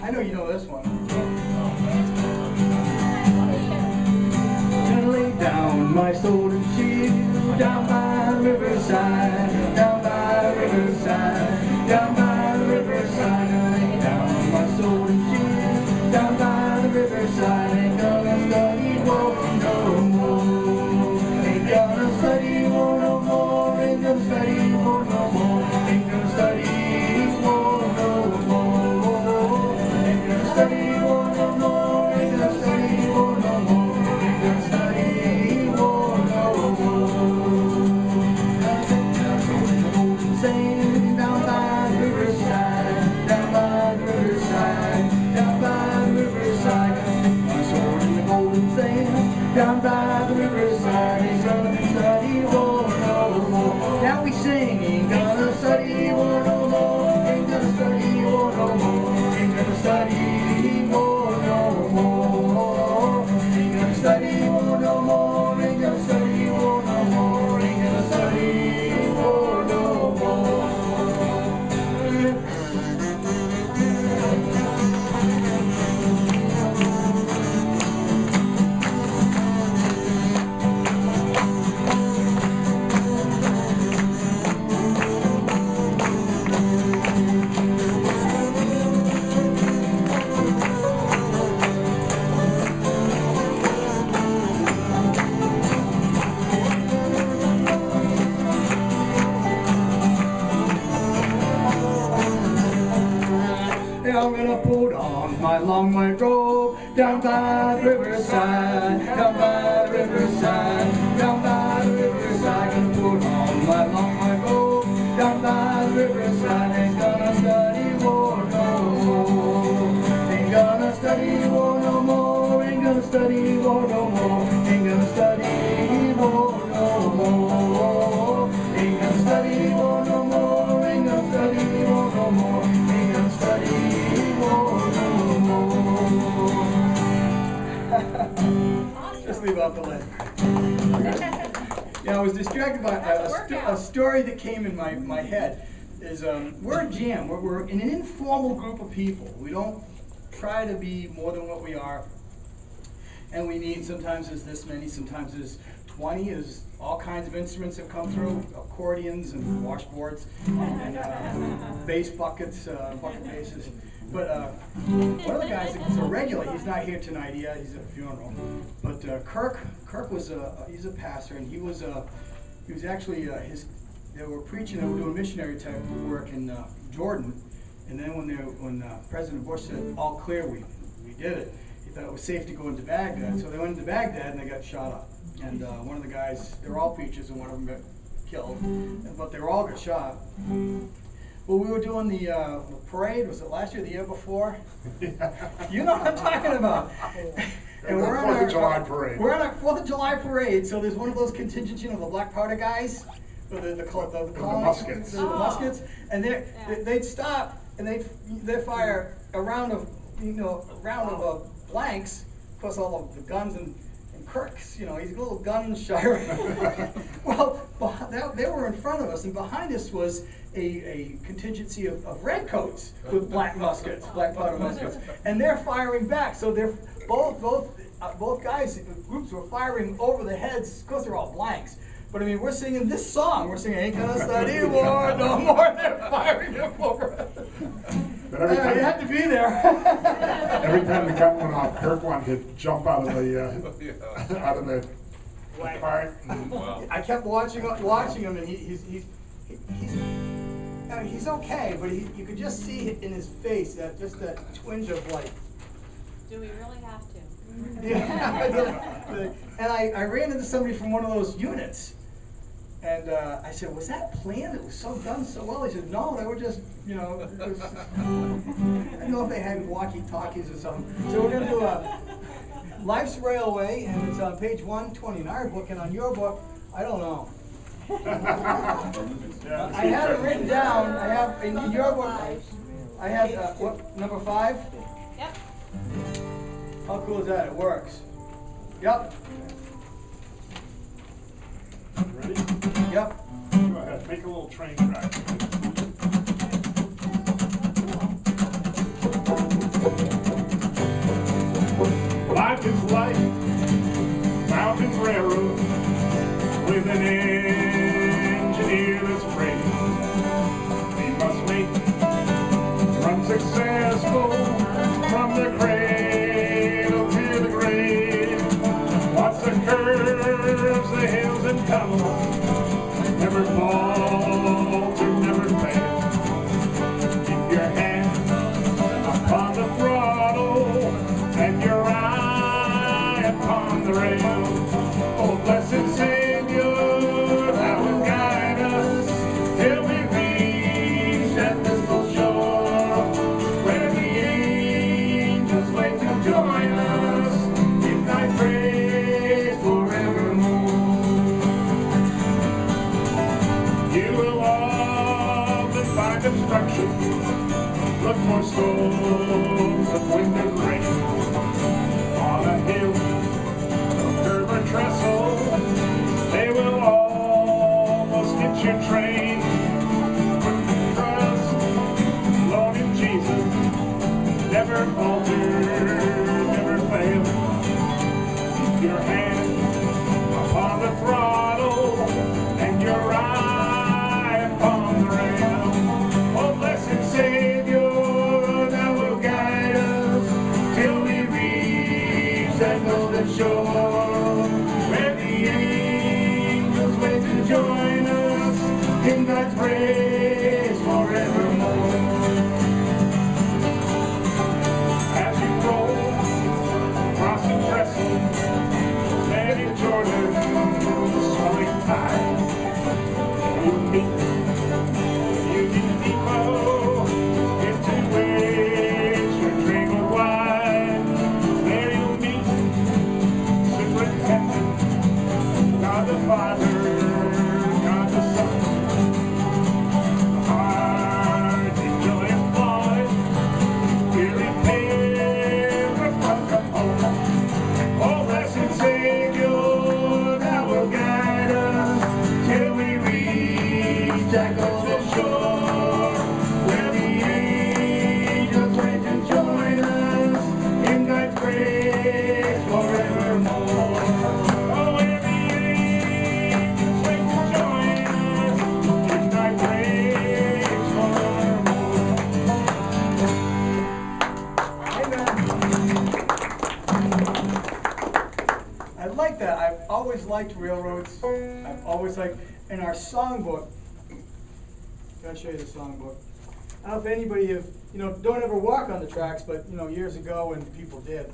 I know you know this one. Gonna lay down my sword and shield down by the riverside, down by the riverside, down by the riverside. Gonna lay down my sword and shield down by the riverside. Ain't gonna study war no more. Ain't gonna study war no more. Ain't gonna study war no more. Ain't gonna study war no more. Ain't gonna study war no more. Ain't gonna study war no more. Ain't gonna study war no more. Sailing down by the riverside, down by the riverside, down by the riverside. My sword in the golden sand, down by the riverside. Ain't gonna study war no more. Now we sing, ain't gonna study war no more. Ain't gonna study war no more. Ain't gonna study war no more. Ain't gonna study war no more. Ain't gonna study war no more. Ain't gonna study war no more. I'm gonna put on my long white robe down by the riverside, down by the riverside, down by the riverside. Gonna put on my long white robe down by the riverside. Ain't gonna study war no more. Ain't gonna study war no more. Ain't gonna study war no more. Ain't gonna study war no more. Ain't gonna study war no more. Ain't gonna study war no more. Ain't gonna study. Just leave off the list. Yeah, I was distracted by a story that came in my head. Is we're a jam. We're in an informal group of people. We don't try to be more than what we are. And we need, sometimes there's this many, sometimes there's 20. There's all kinds of instruments that come through, accordions and washboards, and bass buckets, bucket basses. But one of the guys that's a regular, he's not here tonight. He's at a funeral. But Kirk was he's a pastor, and he was actually they were preaching, they were doing missionary type work in Jordan, and then when President Bush said all clear, we did it. He thought it was safe to go into Baghdad, so they went into Baghdad and they got shot up. And one of the guys, they were all preachers, and one of them got killed, but they were all got shot. Well, we were doing the parade. Was it last year, the year before? You know what I'm talking about. And we're on our 4th of July parade. We're on our 4th of July parade. So there's one of those contingents, you know, the black powder guys, the muskets, the muskets, and they'd stop and they'd fire a round of blanks, plus all of the guns and Kirk's, you know, he's a little gun shy. Well, they were in front of us, and behind us was a contingency of redcoats with black muskets, black powder muskets, and they're firing back. So they're both guys, groups were firing over the heads. Of course, they're all blanks. But I mean, we're singing this song. We're singing "Ain't Gonna Study War No More." They're firing them over. But every time, you had to be there. Every time the gun went off, Kirk wanted to jump out of the cart. Wow. I kept watching him, and he's okay, but you could just see in his face that twinge of like. Do we really have to? Yeah. And I ran into somebody from one of those units. And I said, was that planned? It was so done so well. He said, no, they were just, you know, I don't know if they had walkie-talkies or something. So we're going to do Life's Railway, and it's on page 120 in our book, and on your book, I don't know. I have it written down. I have, in your book, I have, what, number 5? Yep. How cool is that? It works. Yep. Ready? Yep. Go ahead. make a little train track. Life is life, mountain railroad, with an engineer that's afraid. We must make run successful from the cradle to the grave. Watch the curves, the hills and tunnels, never falter, never fail. Keep your hand upon the throttle and your eye upon the rail. Oh, blessed Savior, thou wilt guide us till we reach that dismal shore, where the angels wait to join us in thy praise forevermore. You will often find obstruction, look for storms of wind and rain. On a hill, a curve or trestle, they will almost hit your train. Trust, Lord in Jesus, never falter, never fail. Keep your hand upon the throttle and your eye upon the rail. Oh, blessed Savior, thou wilt guide us till we reach that golden shore, where the angels wait to join us in God's praise forevermore. As you roll across the trestle, heading Jordan, the swelling tide, you meet Union Depot, into which your train will glide. There you'll meet Superintendent, God the Father, God the Son, the heart in joy and pride, weary pilgrim welcome home. Oh, blessed Savior, thou wilt guide us till we reach that golden shore, where the angels wait to join us in thy praise forevermore. Oh, where the angels wait to join us in thy praise forevermore. I like that. I've always liked railroads. I've always liked, in our songbook, I'll show you the songbook. I don't know if anybody have, don't ever walk on the tracks, but, years ago when people did.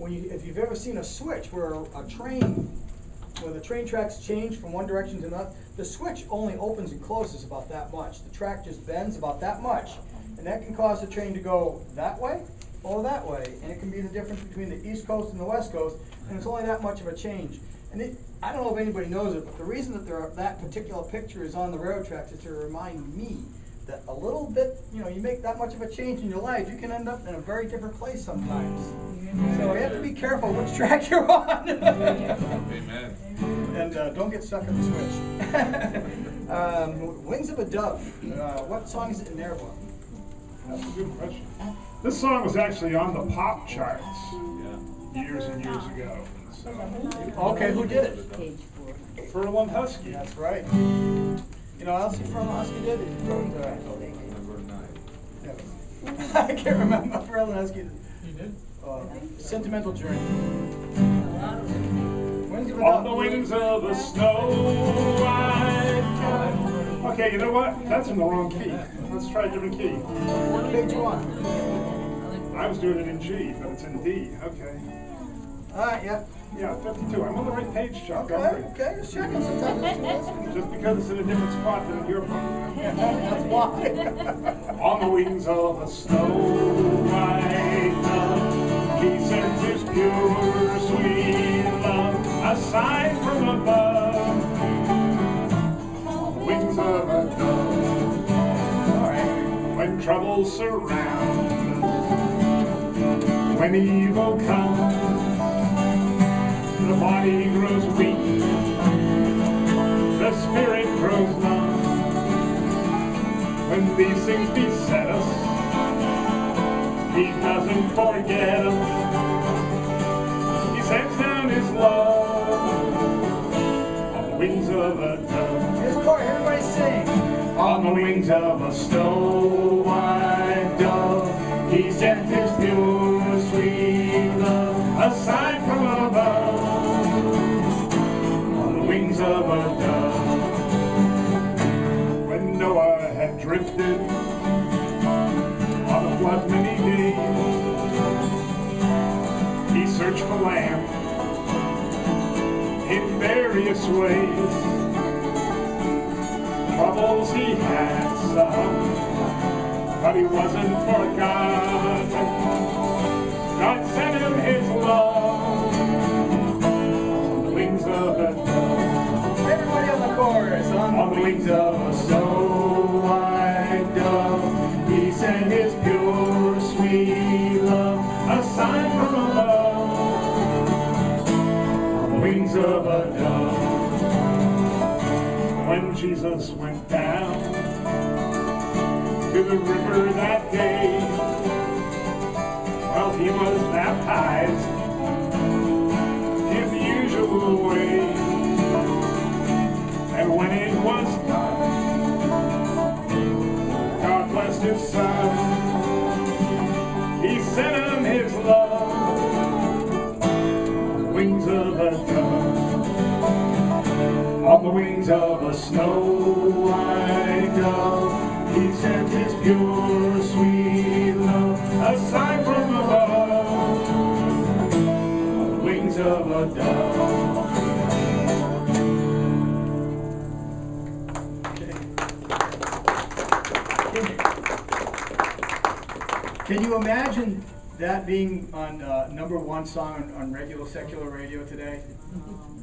If you've ever seen a switch where the train tracks change from one direction to another, the switch only opens and closes about that much. The track just bends about that much. And that can cause the train to go that way or that way. And it can be the difference between the East Coast and the West Coast, and it's only that much of a change. And I don't know if anybody knows it, but the reason that that particular picture is on the railroad tracks is to remind me that a little bit, you make that much of a change in your life, you can end up in a very different place sometimes. So you have to be careful which track you're on. Amen. And don't get stuck in the switch. Wings of a Dove. What song is it in their book? That's a good question. This song was actually on the pop charts years and years ago. So, Okay, who did it? Furl and Husky. That's right. What else Furl and Husky did? He wrote, Number 9. I can't remember. Furl and Husky. You did? Sentimental Journey. Wings of a On Dove. the wings of the snow white. Okay, you know what? That's in the wrong key. Let's try a different key. What page you on? I was doing it in G, but it's in D. Okay. Yeah. Yeah, 52. I'm on the right page, Chuck. Okay, just checking sometimes. Just because it's in a different spot than in your book. That's why. On the wings of a snow white dove, he sends his pure, sweet love, a sign from above. On the wings of a dove, when troubles surround us, when evil comes, the body grows weak, the spirit goes long. When these things beset us, he doesn't forget us. He sends down his love on the wings of a dove. Here's chorus, everybody sing. On the wings of a snow white dove, he sent his pure sweet love, a sign from above. On the wings of a dove. When Noah had drifted on the flood many days, he searched for land in various ways. Troubles he had some, but he wasn't forgotten. God sent him his love on the wings of a dove. Everybody on the chorus. On the wings of a snow white dove, he sent his pure sweet love, a sign from above. On the wings of a dove. When Jesus went down to the river that day, well, he was baptized in the usual way. And when it was done, God blessed his son. He sent him his love on the wings of a dove. On the wings of a snow white dove, he sent his pure sweet love, a sign from above. On the wings of a dove. Can you imagine that being on #1 song on regular secular radio today?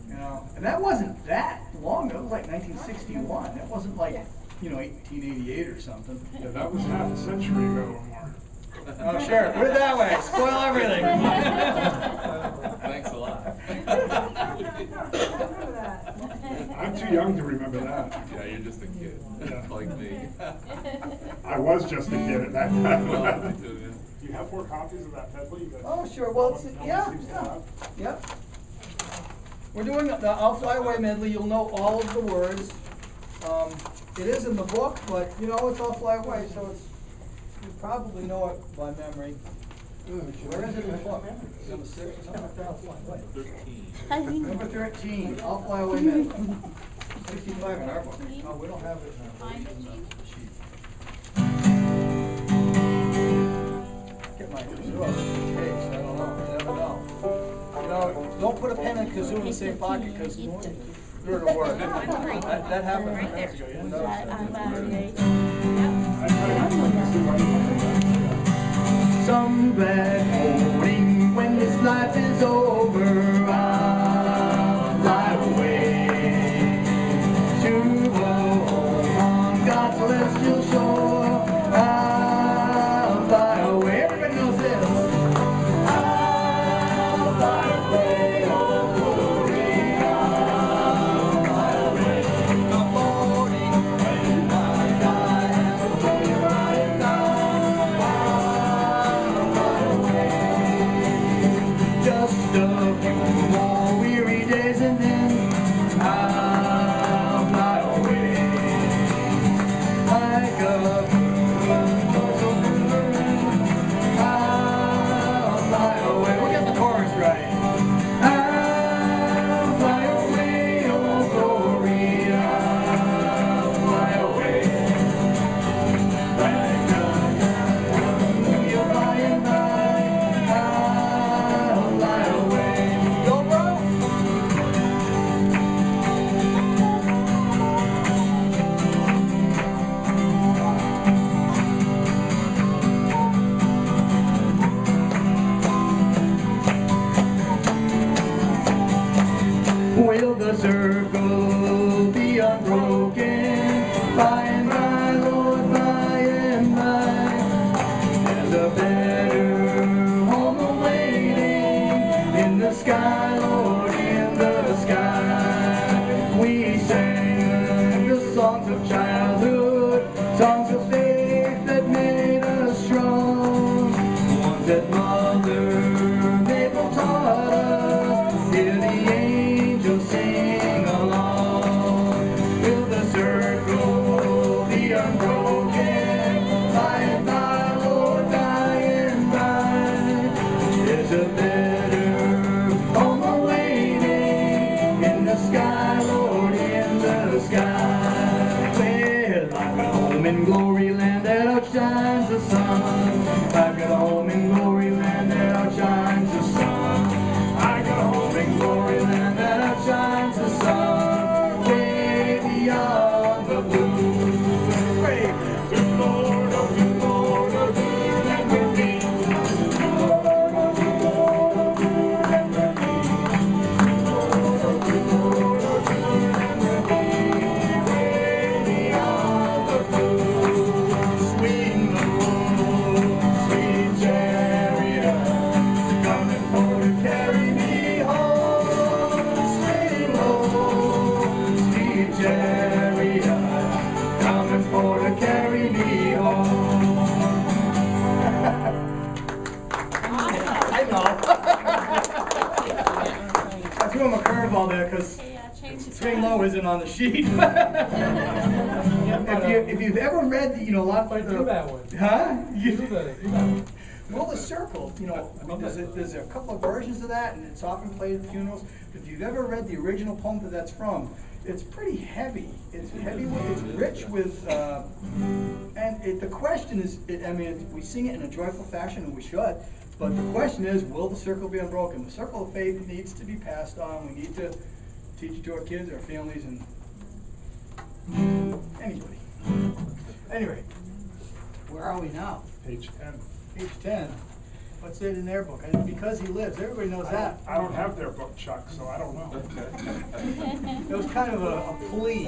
You know, and that wasn't that long ago. It was like 1961. That wasn't like, 1888 or something. Yeah, that was half a century ago or more. Oh, sure. Put it that way. Spoil everything. Thanks a lot. I'm too young to remember that. Yeah, you're just a kid, Yeah. like me. I was just a kid at that time. Well, me too, yeah. Do you have 4 copies of that medley? Oh, sure. Well, yeah. Yep. We're doing the I'll Fly Away medley. You'll know all of the words. It is in the book, but it's I'll Fly Away, so you probably know it by memory. Where is it in the book? Number 6 or something like that? 13. Number 13, I'll Fly Away medley. 65 in our book. Oh, we don't have it in our sheet. Get my kazoo out of the case. I don't know. You never know. Don't put a pen and kazoo in the same pocket because you're to work. That happened minutes ago. You didn't notice that. Some bad morning when this life is over, I'll fly away to the home on God's celestial shore. I'll fly away. Everybody knows this. I'll fly away, oh glory. I'll fly away in the morning when I die and the way I die. Just a few songs of childhood, songs of faith that made us strong, ones that Mother Maple taught us. Hear the angels sing along. Fill the circle, the unbroken, by and by, Lord, by and by. There's a better home awaiting in the sky, Lord, in the sky. Well, I've got a home in glory land that outshines the sun. I've got a home in glory land that outshines the sun. I got a home in glory land that outshines the sun. Way beyond the blue. Pray. Good Lord, oh good Lord, oh good and with me. Good Lord, oh good Lord, oh good and with me. Good Lord, oh good Lord, oh good and with me. Way beyond the blue. Swing low, sweet chariot, coming for to carry me home. Swing low, sweet chariot, coming for to carry me home. I know. I threw him a curveball there because Hey, change the Swing time. Low isn't on the sheet. If you've ever read, a lot of Do that one. Huh? Do that one. Well, the circle, I mean, there's a couple of versions of that, and it's often played at funerals. But if you've ever read the original poem that that's from, it's pretty heavy. It's heavy, it's rich with, the question is, we sing it in a joyful fashion, and we should, but the question is, will the circle be unbroken? The circle of faith needs to be passed on. We need to teach it to our kids, our families, and anybody. Anyway, where are we now? Page 10. Page 10. What's it in their book? And because he lives, everybody knows that. I don't have their book, Chuck, so I don't know. It was kind of a plea.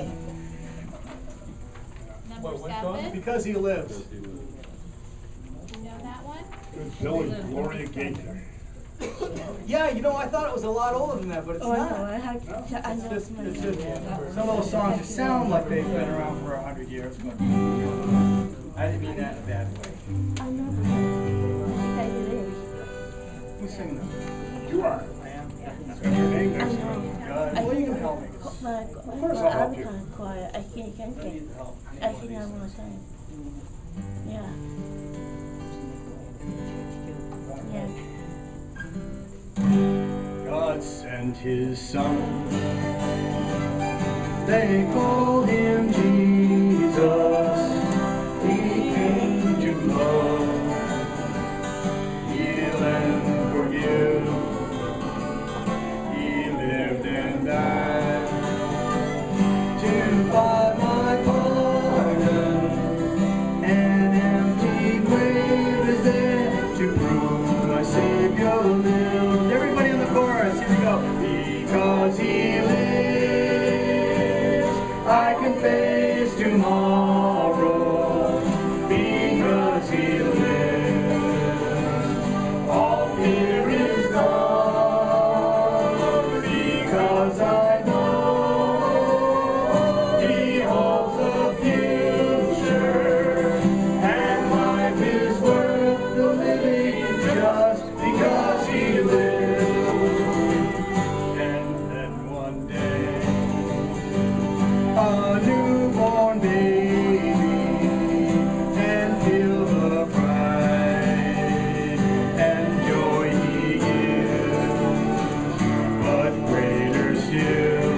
Number What song? 7, Because he lives. you know that one? Good Billy, Gloria Gaynor. Yeah, I thought it was a lot older than that, but it's Oh, not. no, I had to, I know It's my just, some of those songs just sound like they've been around for 100 years, but I didn't mean that in a bad way. I know the I think it is. Who's singing them? You are. I am. It's got your name I next to it. know. God, well, you can help me. Of course I'll help I'm you. kind of quiet. I can't I need sing. the help. I think I want to sing. Yeah. Yeah. God sent his son. They called him Jesus. He came to love, heal and forgive. He lived and died to buy my pardon. An empty grave is there to prove my Savior lives. Everybody in the chorus, here we go. Because he lives, I can face tomorrow. Because he lives, all fear is gone. Because I know he holds the future, and life is worth the living just because he lives. And then one day, a newborn baby can feel the pride and joy he gives, but greater still,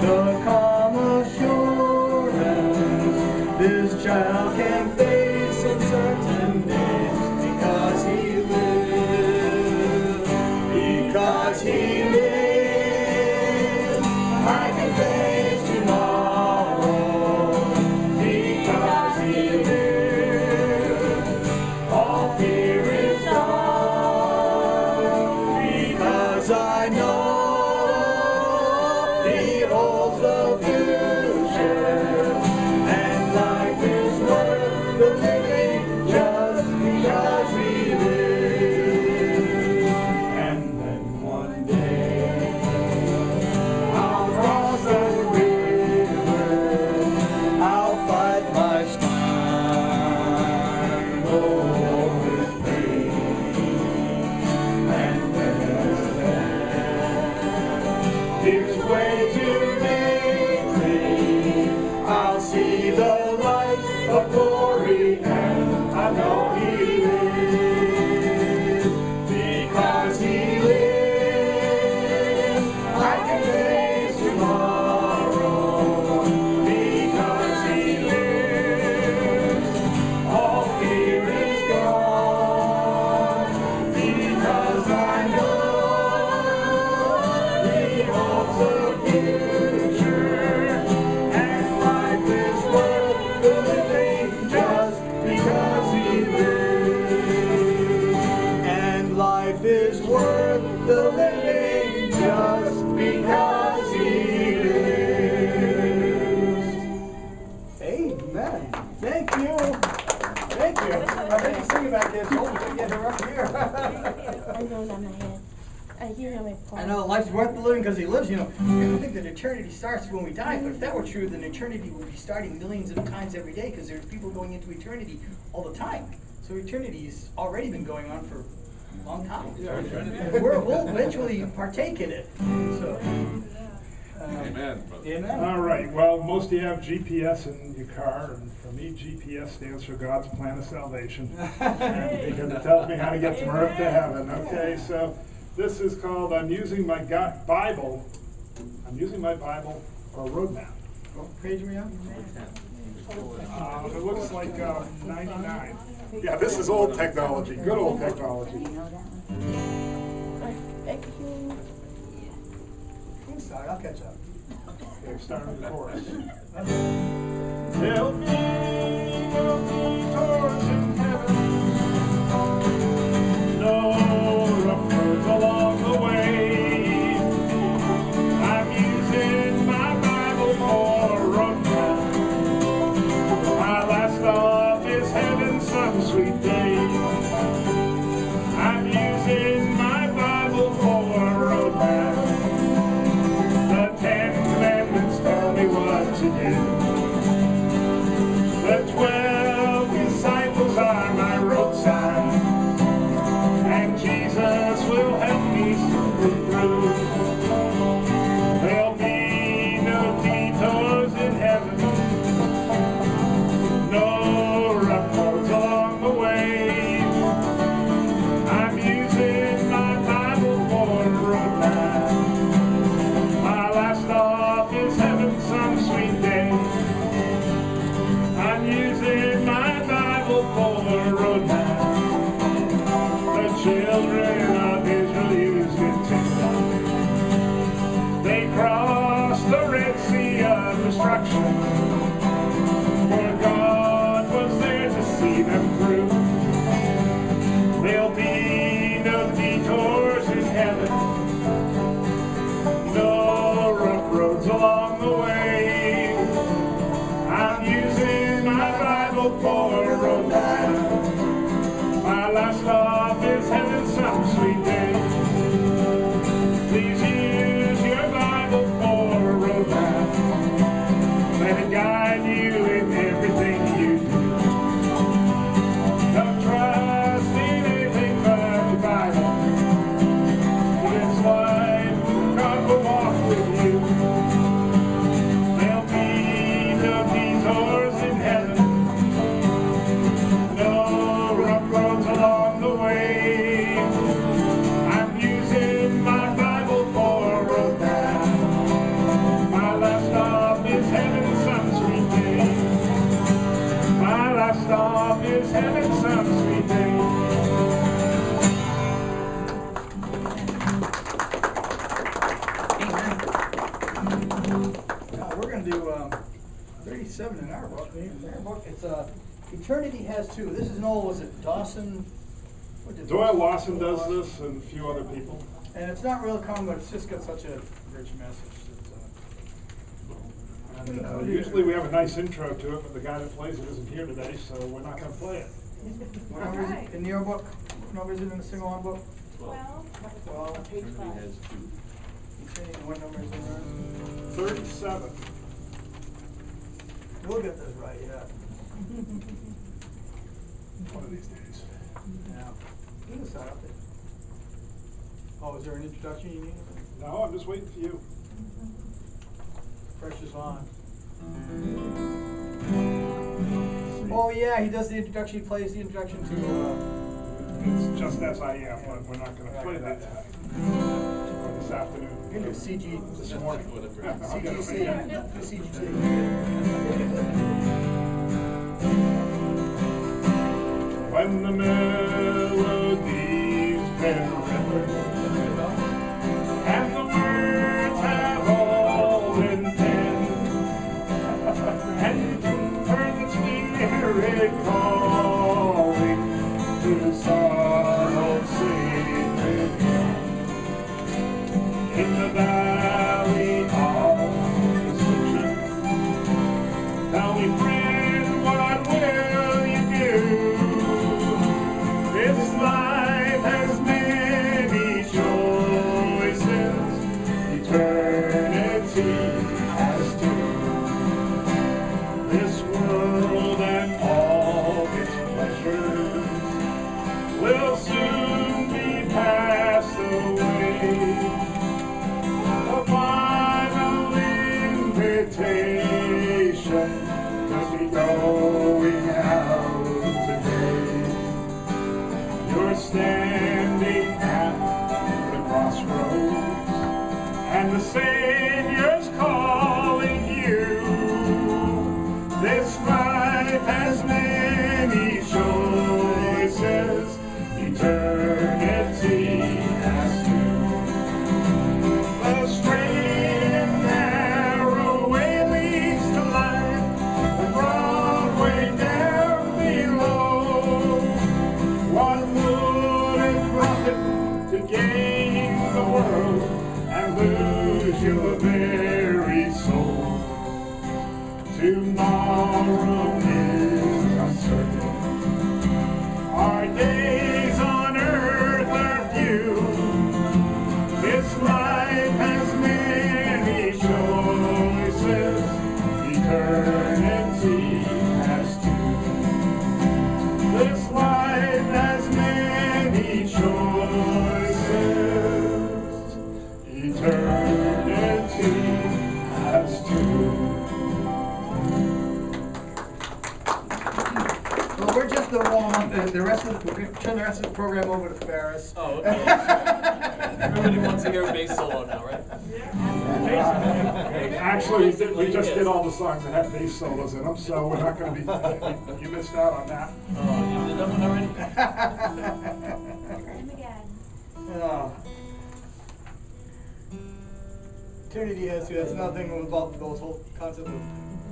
the calm assurance this child can face uncertain days because he lives. Because he lives, I can face tomorrow. Because he lives, all fear is gone. Because I know he holds the future, and life is worth the living just because he lives. And then one day I'll cross the I know life's worth living because he lives, you know. People think that eternity starts when we die, but if that were true, then eternity would be starting millions of times every day because there's people going into eternity all the time. So eternity's already been going on for a long time. We'll eventually partake in it. So, Amen, brother. amen. All right, well, most of you have GPS in your car, and for me, GPS stands for God's plan of salvation. Because it tells me how to get from earth to heaven, okay? So this is called, I'm using my Bible for a roadmap. What page are we on? It looks like 99. Yeah, this is old technology, good old technology. I'm sorry, I'll catch up. Okay, starting the chorus. There'll be no detours in heaven, no rough roads along the way. I'm using my Bible for a roadmap. My last stop is heaven some sweet day. I'm using my Bible for a roadmap. The 10 Commandments tell me what to do. The 12 disciples are my road sign, and Jesus will help me slip through. There'll be no detours in heaven, no rough roads along the way. I'm using my Bible for a roadmap. My last stop is heaven some sweet day. I'm using my Bible for a roadmap. The children of Israel used it too. They crossed the Red Sea of destruction, for God was there to see them through. There'll be no detours in heaven, no rough roads along the way. I'm using my Bible for a roadmap. My last stop is heaven some sweet day. Please use your Bible for a roadmap. Let it guide you in everything you do. Don't trust in anything but the Bible. This life, God will walk with you. There'll be no detours in heaven, no rough roads along the way. I'm using my Bible for a roadmap. My last stop is heaven some sweet day. My last stop is heaven some sweet day. Now, we're going to do 37 in our book. It's Eternity Has Two. This is an old, was it Dawson? What did Doyle Lawson does this, and a few other people. And it's not real common, but it's just got such a rich message. And usually we have a nice intro to it, but the guy that plays it isn't here today, so we're not going to play it. What number is it in your book? What number is it in the single-on book? 12. 12. Eternity has two. And what number is it in yours? 37. We'll get this right, yeah. One of these days. Yeah. Look at this out there. Oh, is there an introduction you need? No, I'm just waiting for you. Pressure's on. Oh yeah, he does the introduction. He plays the introduction to. It's just as I am, but we're not going to play that tonight. Or this afternoon. You can do CG this morning. Whatever. CGC. CGT. When the melody's been written and the words have all been penned, and you can hear the Spirit calling to the sorrow sacred in the valley of affliction. Tell me, friend, what will you do? This life has been invitation to be going out today. You're standing at the crossroads, and the Savior's calling you. This life has many choices, eternity has two. The straight and narrow way leads to life, the broad way down below. What would it profit to gain the world and lose your very soul? Tomorrow is uncertain. Our days on earth are few. This life has many choices. Eternity has two. This life has many choices. Eternity has two. Well, we're just the warm up. The rest of we're gonna turn the rest of the program over to Ferris. Oh, okay. Everybody wants to hear a bass solo now, right? Actually, we just did all the songs that had bass solos in them, so we're not going to be. You missed out on that. Oh, you did that one already? Time again. Eternity has two. That's another thing about those whole concept of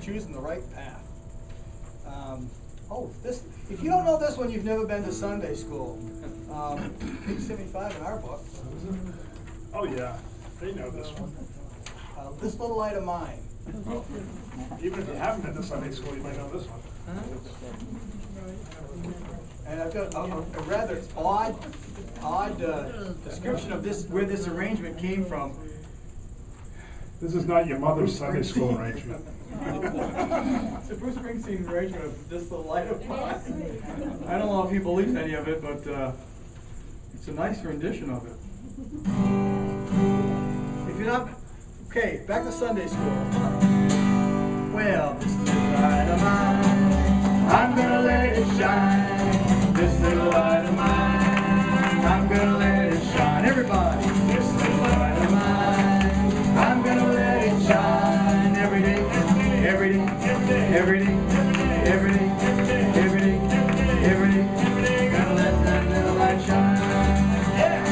choosing the right path. This. If you don't know this one, you've never been to Sunday school. Page 75 in our book. Oh yeah, they know this one. This little light of mine. Even if you haven't been to Sunday school, you might know this one. And I've got a rather odd description of this, where this arrangement came from. This is not your mother's Sunday school arrangement. It's a Bruce Springsteen arrangement of This Little Light of Mine. I don't know if he believes any of it, but it's a nice rendition of it. If you're not, okay, back to Sunday school. Well, this little light of mine, I'm gonna let it shine. This little light of mine, I'm gonna let it shine. Everybody, this little light of mine, I'm gonna let it shine every day. Every day, every day, every day, every day, every day, gonna let that little light shine. Yeah.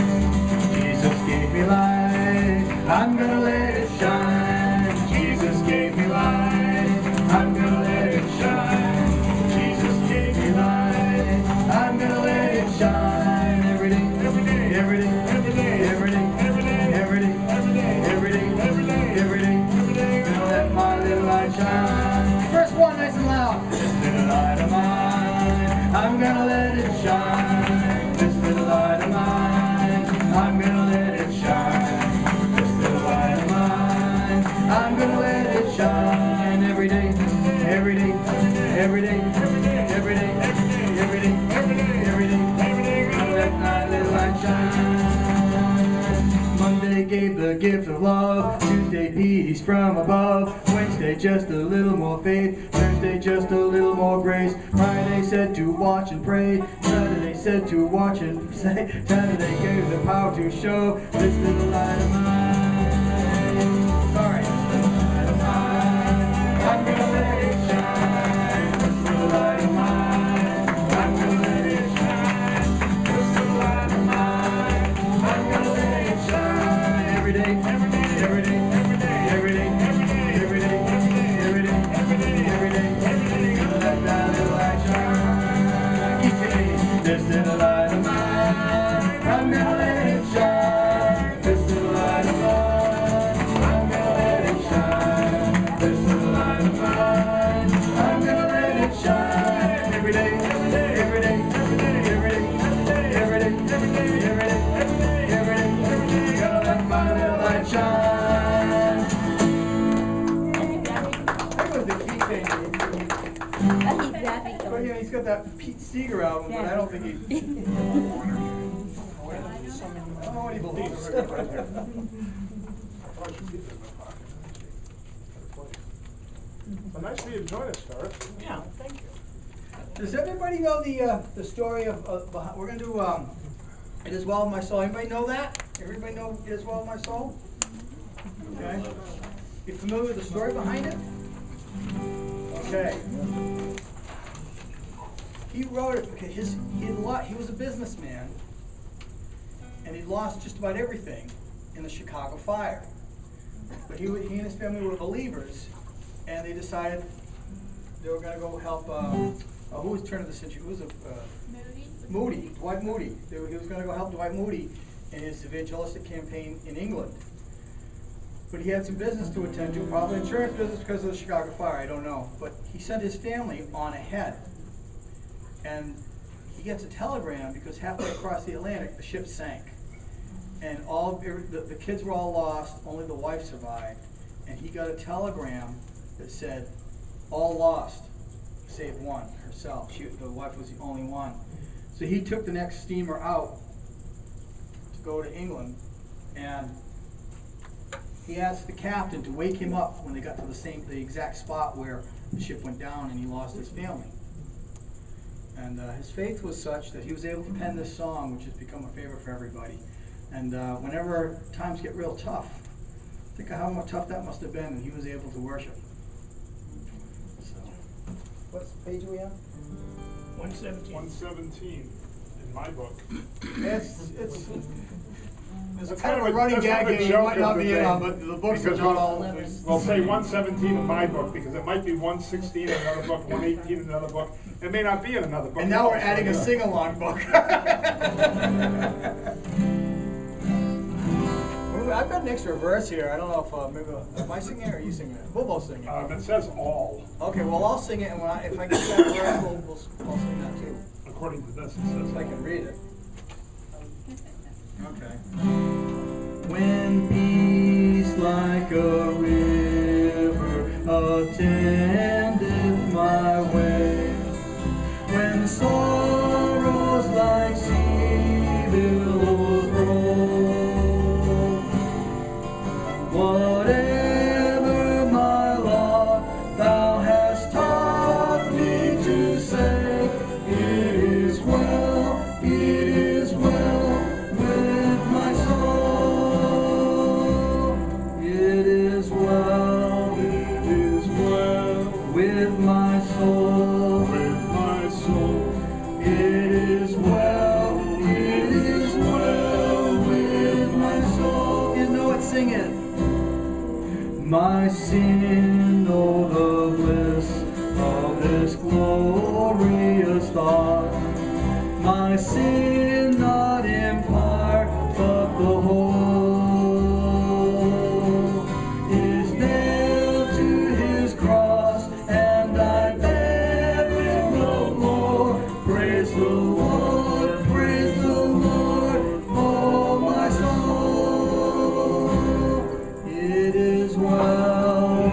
Jesus gave me light, I'm gonna let it shine. Jesus gave me light, I'm gonna let it shine. Jesus gave me light, I'm gonna let it shine. Every day, every day, every day, every day, every day, every day, every day, every day, every day, every day, every day, gonna let my little light shine. First one, nice and loud. This little light of mine, I'm gonna let it shine. This little light of mine, I'm gonna let it shine. This little light of mine, I'm gonna let it shine. Every day, every day, every day, every day, every day, every day, every day, every day, every day, gonna let my little light shine. Monday gave the gift of love, Tuesday peace from above, Wednesday just a little more faith, Thursday just a little more grace, Friday said to watch and pray, Saturday said to watch and say, Saturday gave the power to show this little light of mine. Sorry. This little light of mine, I'm gonna let it shine. This little light of mine, I'm gonna let it shine. This little light of mine, I'm gonna let it shine. Every day, every day, every day, every day, every day, every day, every day, every day, every day, every day, every day, gonna let that little light shine. Keep saying, this little light of mine, I'm gonna let it shine. This little light of mine, I'm gonna let it shine. This little light of mine, I'm gonna let it shine. Every day, every day, every day, every day, every day, every day, every day, every day, every day, every day, every day, gonna let my little light shine. That was the key thing. Well, yeah, he's got that Pete Seeger album, but I don't think he. I don't know what he believes. Well, nice for you to join us, Doris. Yeah, thank you. Does everybody know the story of, we're gonna do, It Is Well With My Soul? Anybody know that? Everybody know It Is Well With My Soul? Okay. You familiar with the story behind it? Okay. He wrote it because he was a businessman, and he lost just about everything in the Chicago fire. But he and his family were believers, and they decided they were going to go help. Who was turn of the century? Who was Moody? Dwight Moody. He was going to go help Dwight Moody in his evangelistic campaign in England. But he had some business to attend to, probably insurance business because of the Chicago fire. I don't know. But he sent his family on ahead, and he gets a telegram because halfway across the Atlantic, the ship sank. And the kids were all lost, only the wife survived. And he got a telegram that said, all lost, save one, herself. The wife was the only one. So he took the next steamer out to go to England, and he asked the captain to wake him up when they got to the exact spot where the ship went down and he lost his family. And his faith was such that he was able to pen this song, which has become a favorite for everybody. And whenever times get real tough, think of how tough that must have been, and he was able to worship. So, what page are we on? 117. 117 in my book. There's a kind of a running gag here you might not be in on, but the books are not all. Well, say 117 in my book, because it might be 116 in another book, 118 in another book. It may not be in another book. And now we're adding a sing-along book. I've got an extra verse here. I don't know if maybe am I singing it or are you singing it? We'll both sing it. It says all. Okay, well I'll sing it, and if I get that verse, I'll sing that too. According to this, it says If I can read it. Okay. When peace like a river attendeth my way, when sorrows like sea billows roll, whatever my lot thou hast taught me to say, it is well with my soul. It is well with my soul. It is well with my soul. You know it, sing it. My sin, oh the bliss of this glorious thought. My sin not in part, but the whole is nailed to his cross, and I bear it no more. Praise the Lord, oh my soul. It is well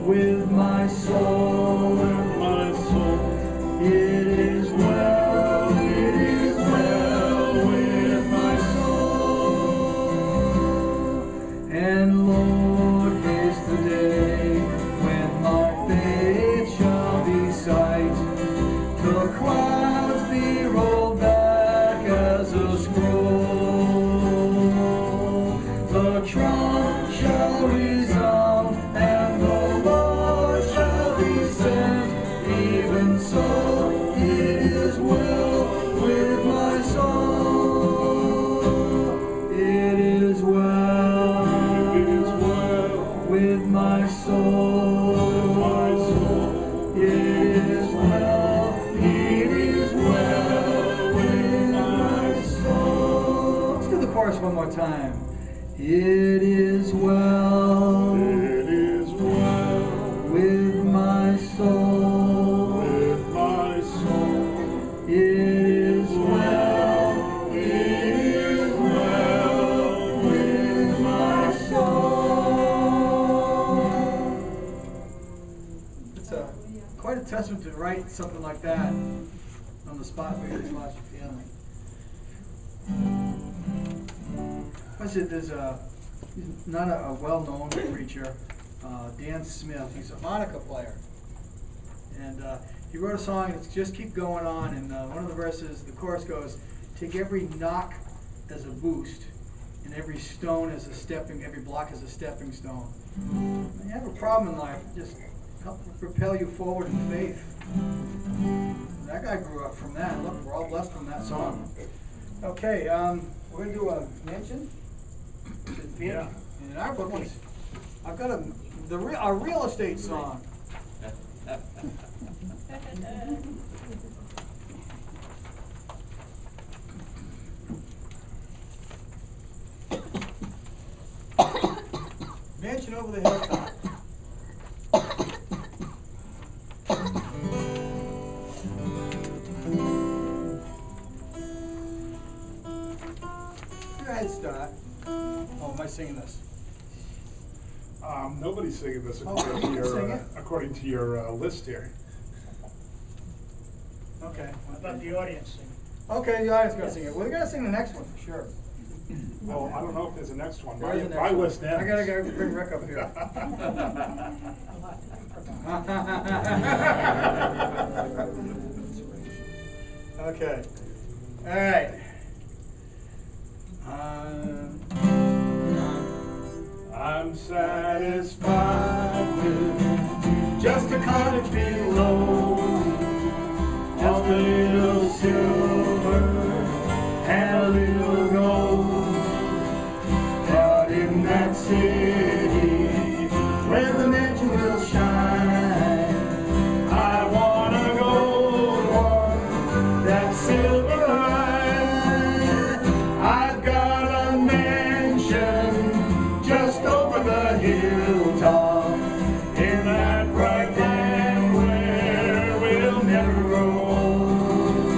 with my soul. It is well with my soul. And Lord, haste the day when my faith shall be sight. The clouds be rolled back as a scroll. The trump shall resound and the Lord shall descend. Even so, it is well with my soul. It is well with my soul. It is well with my soul. Let's do the chorus one more time. It is well with my soul. It is well with my soul. It's quite a testament to write something like that on the spot where you just lost your family. I said he's not a well-known preacher, Dan Smith. He's a harmonica player. And he wrote a song that's Just Keep Going On, and one of the verses, the chorus goes, take every knock as a boost, and every stone as a stepping, every block as a stepping stone. When you have a problem in life, just help propel you forward in faith. That guy grew up from that. Look, we're all blessed from that song. Okay, we're gonna do a mention. Yeah. And our book is, I've got a real estate song. Mansion over the hilltop. Go ahead, start. Oh, am I singing this? Nobody's singing this Oh, according to you can sing your, it? according to your list here. Okay. How about the audience sing? Okay, the audience gonna sing it. We're gonna sing the next one for sure. Well, I don't know if there's a next one. There is a next My one. list ends. I gotta go bring Rick up here. Okay. All right. I'm satisfied with just a cottage below, just a little silver and a little gold. But in that city where the mansion will shine, I wanna go on that silver line. I've got a mansion just over the hilltop in that bright land where we'll never grow old.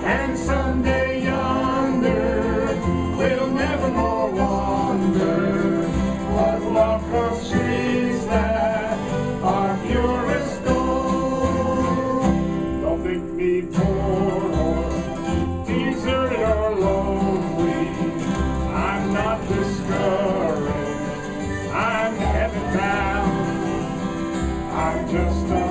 And someday yonder we'll never more wander, but walk the streets that are pure as gold. Don't think me poor or deserted or lonely, I'm not discouraged, I'm heaven bound, I'm just a